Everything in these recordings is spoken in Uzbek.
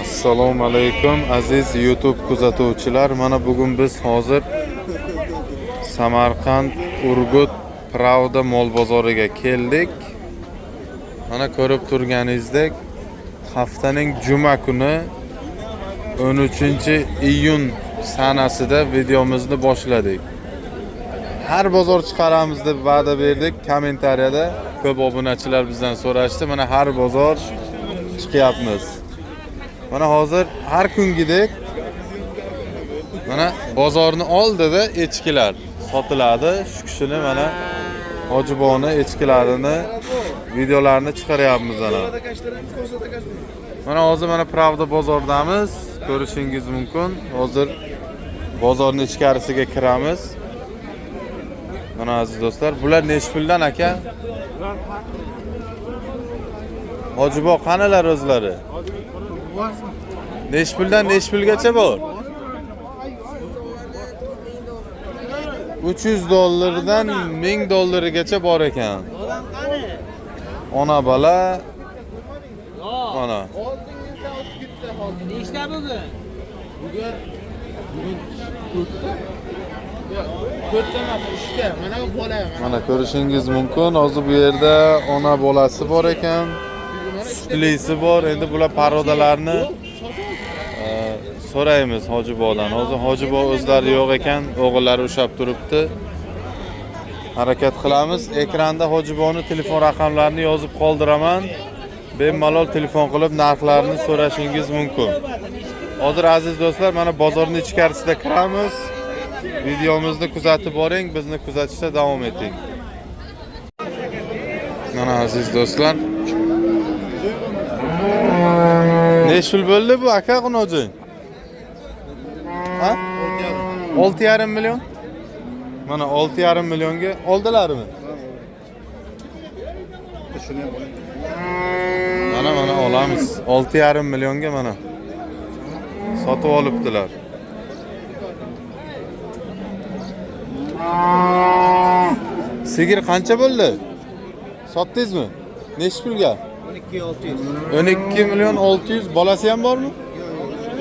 Assalomu alaykum aziz YouTube kuzatuvchilar. Mana bugun biz hozir Samarqand Urgut Pravda mol bozoriga keldik. Mana ko'rib turganingizdek, haftaning juma kuni 13-iyun sanasida videomizni boshladik. Har bozor chiqaramiz deb va'da berdik. Kommentariyada ko'p obunachilar bizdan so'rashdi. Mana har bozor chiqyapmiz. Mana hozir har kungidek mana bozorni oldida echkilar sotiladi. Shu kishini mana Hojiboni echkilarini videolarini chiqaryapmiz ana. Mana hozir mana Pravda bozordamiz. Ko'rishingiz mumkin. Hozir bozorning ichkarisiga kiramiz. Mana aziz do'stlar, bular necha puldan aka? Hojibo qanalar o'zlari? Necha puldan necha pulgacha bor? 300 dollardan 1000 dollarigacha bor ekan. Ona bola. Mana. Nechta bugun? Mana ko'rishingiz mumkin. Hozir bu yerda ona bolasi bor ekan. Sutlisi bor. Endi bular parodalarni so'raymiz Hojibodan. Hozir Hojibo o'zlari yo'q ekan, o'g'illari ushab turibdi. Harakat qilamiz. Ekranda Hojiboni telefon raqamlarini yozib qoldiraman. Bemalol telefon qilib narxlarini so'rashingiz mumkin. Hozir aziz do'stlar, mana bozorning ichkarisida kiramiz. Videomizni kuzatib boring, bizni kuzatishda davom eting. Mana aziz do'stlar. Necha pul bo'ldi bu aka Qunoji? Ha? 6,5 million. Mana 6,5 millionga oldilarmi? Mana olamiz. 6,5 millionga mana sotib olibdilar. Sigir qancha bo'ldi? Sotdingizmi? Necha pulga? 12,600. 12 million 600. Bolasi ham bormi?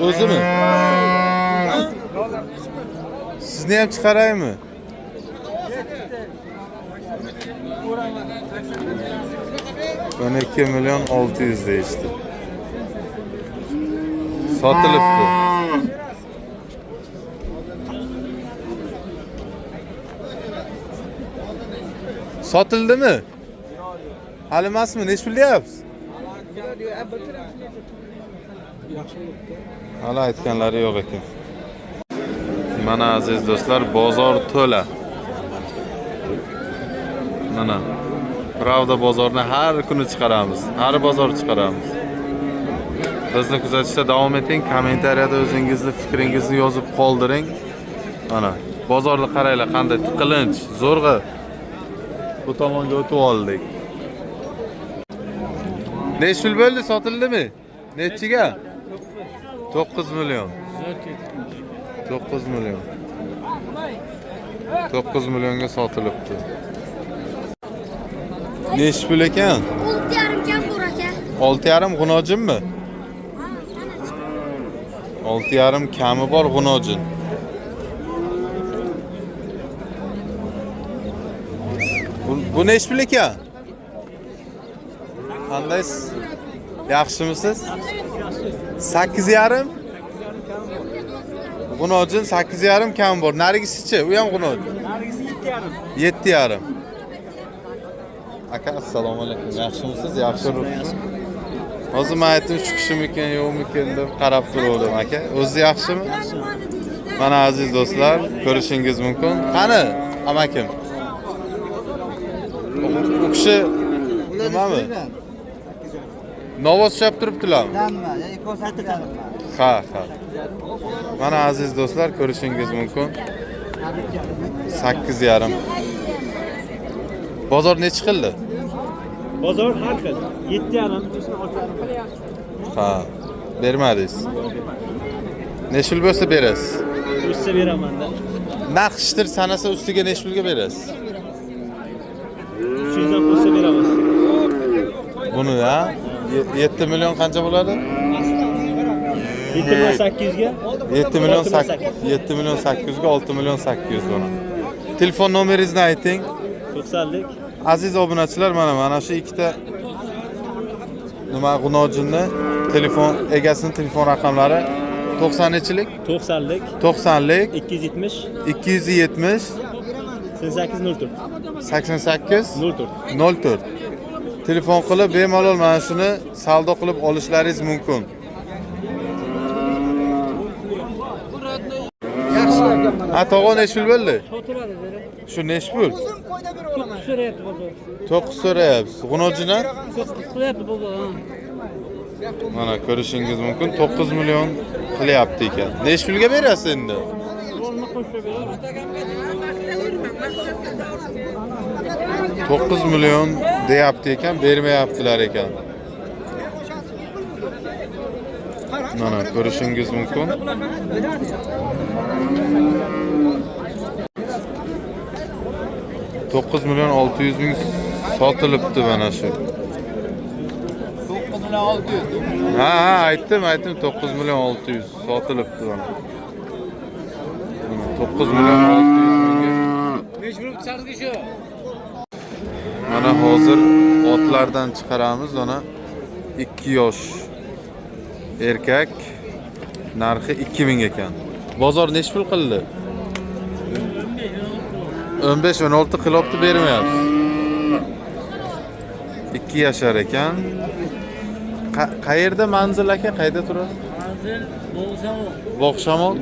O'zimi? Sizni ham chiqaraymi? Ben 2 milyon 600 deyishdi. Sotilibdi. Sotildimi? Hali emasmi? Necha pul deyapsiz? Hali aytganlari yo'q ekan. Mana aziz do'stlar, bozor to'la. Mana Pravda bozorini har kuni chiqaramiz. Har bozor chiqaramiz. Bizni kuzatishda davom eting. Kommentariyada o'zingizni fikringizni yozib qoldiring. Mana bozorni qaranglar, qanday tiqilinch, zo'rg'a bu tomonga o'tib oldik. Necha pul bo'ldi? Sotildimi? Nechiga? 9 million. 9 million. 9 millionga sotilibdi. Necha pul ekan? 6,5 kam bor aka. 6,5 g'unojinmi? 6,5 kami bor g'unojin. Bu necha pul ekan? Qandaysiz? Yaxshimisiz? 8,5? G'unojin 8,5 kam bor. Narigisichi, u ham g'unojin. Nargisi 7,5. 7,5. Aka assalomu alaykum. Yaxshimisiz? Yaxshirsiz. Hozir men aytdim shu kishimikin, yo'qmikin deb qarab turdim aka. O'zi yaxshimi? Mana aziz do'stlar, ko'rishingiz mumkin. Qani, amakim? U kishi nimami? Novos ushab turibdilarmi? Ha. Mana aziz do'stlar, ko'rishingiz mumkin. 8,5. Bozor necha qildi? Bozor har xil. 7,5. Ha, bermadingiz. Necha pul bo'lsa berasiz? O'zsa beraman-da. Naqshtir sanasa ustiga necha pulga berasiz? 300 dan bo'lsa beramiz. Buni ya 7 million qancha bo'ladi? 7 million 800 ga. 7 million 6 million 7 million 800 ga 6 million 800 buni. Telefon nomeringizni ayting. 90lik. Aziz obunachilar, mana shu ikkita nima G'unojinni telefon egasining telefon raqamlari 90-chilik, 90lik. 90lik, 270 270 88 88 04. 04. Telefon qilib bemalol mana shuni savdo qilib olishlaringiz mumkin. Ha, tog'o nechi pul bo'ldi? Shu nechi pul? So'rayapti bozor. 9 so'rayapsiz. G'unojina? Qilyapti bozor. Mana ko'rishingiz mumkin 9 million qilyapti ekan. Nechi pulga berasiz endi? Rolni qo'shib beraman. 9 million deyapti ekan, bermayaptilar ekan. Mana ko'rishingiz mumkin. To'qqiz million 600 ming sotilibdi mana shu. 9 million 600. Ha, aytdim 9 million 600 sotilibdi mana. 9 million 600 mingga. Mana hozir otlardan chiqaramiz ona 2 yosh erkak narxi 2000 ekan. Bozor nechi pul qildi? 15-16 qilibdi, bermayapsiz. 2 yashar ekan. Qayerda manzil aka? Qayerda turadi? Manzil Bog'shamol. Bog'shamol.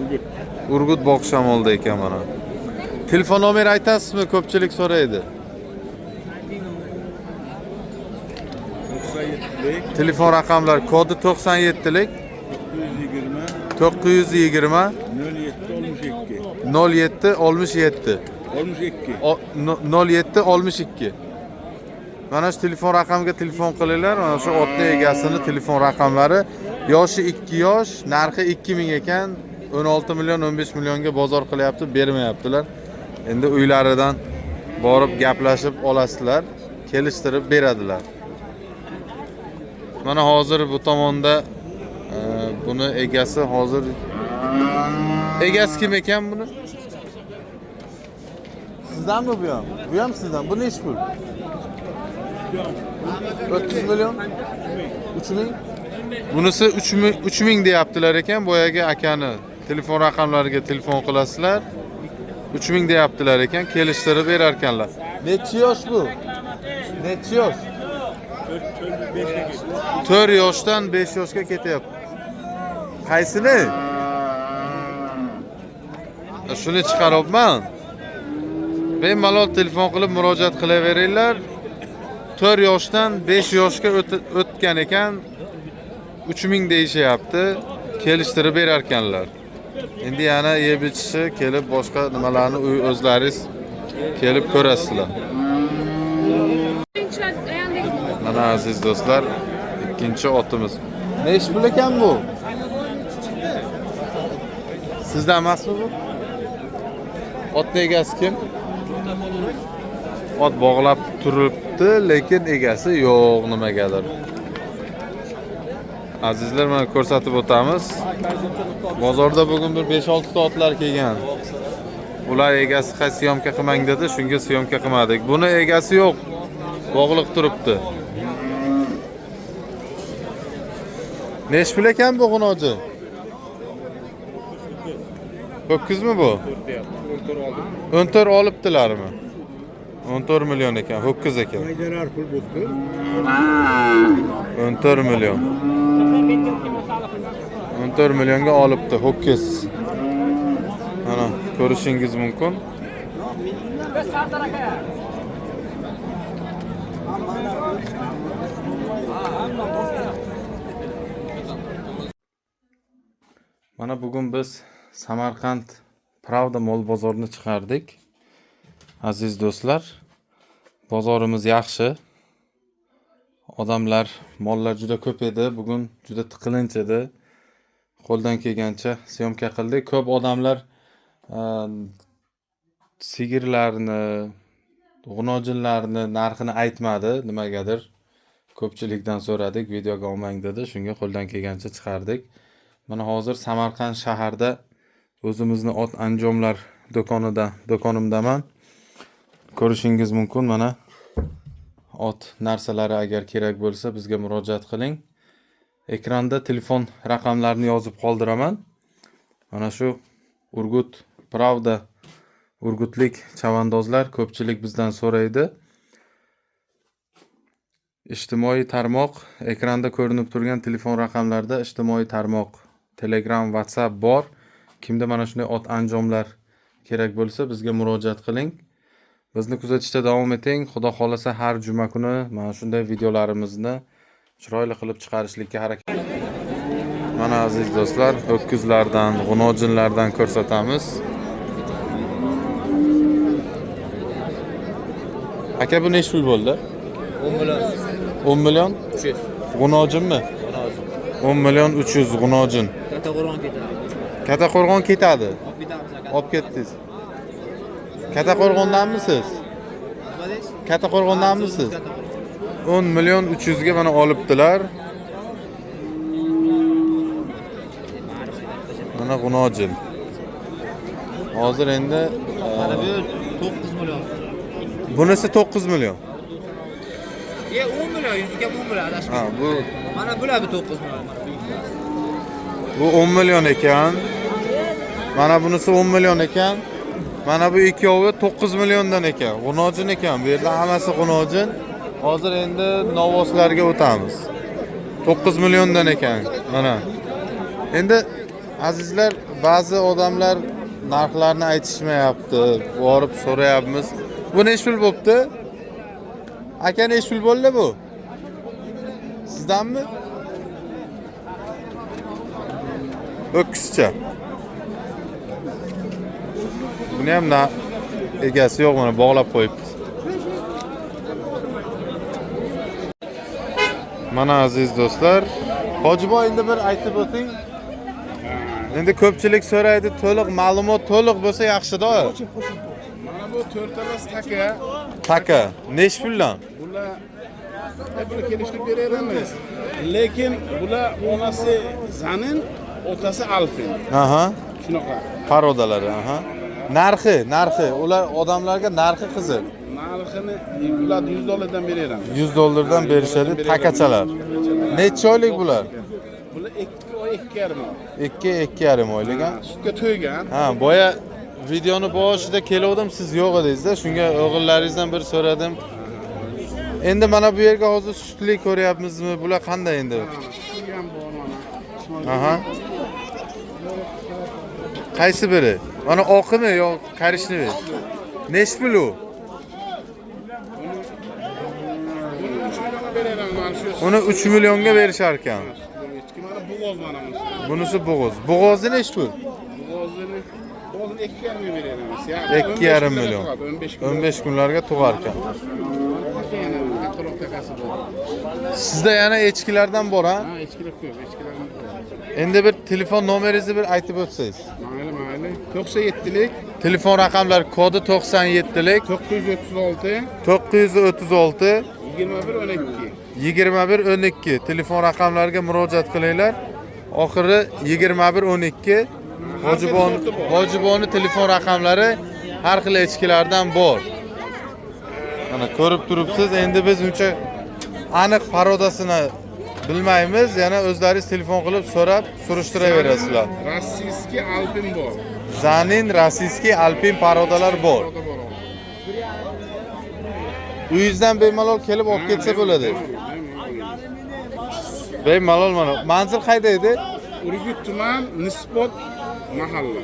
Urgut Bog'shamolda ekan mana. Telefon nomeri aytasizmi? Ko'pchilik so'raydi. Telefon raqamlari kodi 97lik 920 07 67 07 62. Mana shu telefon raqamiga telefon qilinglar. Mana shu otni egasini telefon raqamlari. Yoshi 2 yosh, narxi 2000 ekan. 16 million 15 millionga bozor qilyapti, bermayaptilar. Endi uylaridan borib gaplashib olasizlar, kelishtirib beradilar. Mana hozir bu tomonda buni egasi hozir egasi kim ekan buni? Sizdanmi bu ham? Bu ham sizdan. Bu nechi pul? 400 million? 3000? Bunisi 3000 deyaptilar ekan, boyagi akani telefon raqamlariga telefon qilasizlar. 3000 deyaptilar ekan, kelishtirib berar ekanlar. Nechi yosh bu? Nechi yosh? 4 yoshdan 5 yoshga ketyapti. Qaysini? Shuni chiqaryapman. Bemalol telefon qilib murojaat qilaveringlar. 4 yoshdan 5 yoshga o'tgan ekan, 3000 deyishyapti, kelishtirib berar ekanlar. Endi yana yeb ichishi kelib boshqa nimalarni o'zlaringiz kelib ko'rasizlar. Mana aziz do'stlar, ikkinchi otimiz. Nechi pul ekan bu? Sizdan emasmi bu? Otning egasi kim? Ot bog'lab turibdi, lekin egasi yo'q nimagadir. Azizlar, mana ko'rsatib o'tamiz. Bozorda bugun bir 5-6 ta otlar kelgan. Ular egasi qaysi syomka qilmang dedi, shunga syomka qilmadik. Buni egasi yo'q. Bog'liq turibdi. Nechi pul ekan bu G'unoji? Ho'kizmi bu? 14 olibdilarmi? 14 million ekan, ho'kiz ekan. Maydalar pul bo'ldi. 14 million. 14 millionga olibdi ho'kiz. Mana ko'rishingiz mumkin. Mana bugun biz Samarqand Pravda mol bozorini chiqardik. Aziz do'stlar, bozorimiz yaxshi. Odamlar, mollar juda ko'p edi. Bugun juda tiqilinch edi. Qo'ldan kelgancha syomka qildik. Ko'p odamlar sigirlarni, g'unojinlarni narxini aytmadi, nimagadir. ko'pchilikdan so'radik, videoga olmang dedi. Shunga qo'ldan kelgancha chiqardik. Mana hozir Samarqand shaharda o'zimizni ot anjomlar do'konimdaman. Ko'rishingiz mumkin. Mana ot narsalari agar kerak bo'lsa bizga murojaat qiling. Ekranda telefon raqamlarini yozib qoldiraman. Mana shu Urgut Pravda urgutlik chavandozlar ko'pchilik bizdan so'raydi. Ijtimoiy tarmoq ekranda ko'rinib turgan telefon raqamlarida ijtimoiy tarmoq Telegram, WhatsApp bor. Kimda mana shunday ot anjomlar kerak bo'lsa bizga murojaat qiling. Bizni kuzatishda davom eting. Xudo xolasa har juma kuni mana shunday videolarimizni chiroyli qilib chiqarishlikka harakat. Mana aziz do'stlar, ho'kizlardan, g'unojinlardan ko'rsatamiz. Aka bu necha pul bo'ldi? 10 million. 10 million? 300. G'unojinmi? 10 million 300 g'unojin. Kattaqo'rg'on ketadi. Kattaqo'rg'on ketadi. Olib ketamiz aka. Olib ketdingiz. Kattaqo'rg'ondanmisiz? Nima deysiz? Kattaqo'rg'ondanmisiz? Kattaqo'rg'on. 10 million 300 ga mana olibdilar. Mana g'unojin. Hozir endi Mana bu 9 million. bunisi 9 million. 10 million, yuziga 10 million adashib. Ha, bu Mana bular 9 million. bu 10 million ekan. Mana bunisi 10 million ekan. Mana bu ikkovi 9 milliondan ekan. G'unojin ekan. Bu yerda hammasi g'unojin. Hozir endi novoslarga o'tamiz. 9 milliondan ekan. Mana. Endi azizlar, ba'zi odamlar narxlarni aytishmayapti. Borib so'rayapmiz. Bu necha pul bo'pti? Aka necha pul bo'ldi bu? Sizdanmi? Ho'kizcha. Buni ham egasi yo'q, mana bog'lab qo'yibdi. Mana aziz do'stlar, Hojiboy endi bir aytib o'ting. Endi ko'pchilik so'raydi, to'liq ma'lumot to'liq bo'lsa yaxshi-da. Mana bu to'rtalasi taka. Taka, necha puldan? Bular hepini kelishtirib beramiz. Lekin bular onasi zanin, otasi alpin. Aha, Shunaqa. parodalari, aha. Narxi, ular odamlarga narxi qiziq. Narxini bular $100 beramiz. $100 berishadi takachalar. Necha oylik bular? Bular 2 oy 2,5 oy. 2-2,5 oylik. Sutga to'ygan. Ha, boya videoni boshida kelgandim, siz yo'q edingiz-da, shunga o'g'illaringizdan bir so'radim. Endi mana bu yerga hozir sutli ko'ryapmizmi? Bular qanday endi? Ham bor mana. Aha. Qaysi biri? Mana oqimi yo qarishni? Necha pul u? Uni 3 millionga berishar ekan. Mana bo'g'oz mana bunisi. Bunisi bo'g'oz. Bo'g'ozni necha pul? Bo'g'ozini 2,5 beramiz. 2,5 million. 15 kunlarga tug'ar ekan. Taqaloq takasi bor. Sizda yana echkilardan bor, ha? Ha, echkilar ko'p, echkilarimiz bor. Endi bir telefon nomeringizni bir aytib o'tsangiz. Mayli. 97lik, Telefon raqamlari kodi 97lik 936, 936 2112. 2112 telefon raqamlariga murojaat qilinglar. Oxiri 2112 Hojiboni telefon raqamlari har xil echkilardan bor. Mana ko'rib turibsiz, endi biz uncha aniq parodasini bilmaymiz. Yana o'zlaringiz telefon qilib so'rab, surishtiraverasizlar. Rossiyskiy alpin bor. Zanin, rossiyskiy alpin parodalar bor. Uyingizdan bemalol kelib olib ketsa bo'ladi. Bemalol mana. Manzil qayda edi? Urgut tuman Nispot mahalla.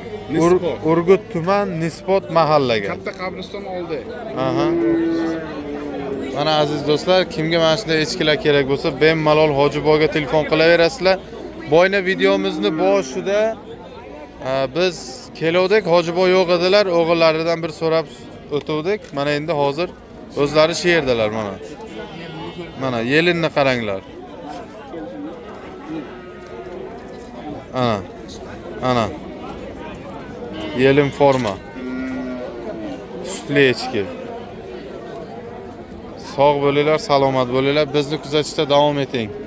Urgut tuman Nispot mahallaga. Katta qabriston oldi. Aha. Mana aziz do'stlar, kimga mana shunday echkilar kerak bo'lsa, bemalol Hojiboyga telefon qilaverasizlar. Boyna videomizni boshida biz keluvdik, Hojiboy yo'q edilar, o'g'illaridan bir so'rab o'tuvdik. Mana endi hozir o'zlari shu yerdalar mana. Mana yelinni qaranglar. Ana. Yelin forma. Sutli echki. Sog' bo'linglar, salomat bo'linglar. Bizni kuzatishda davom eting.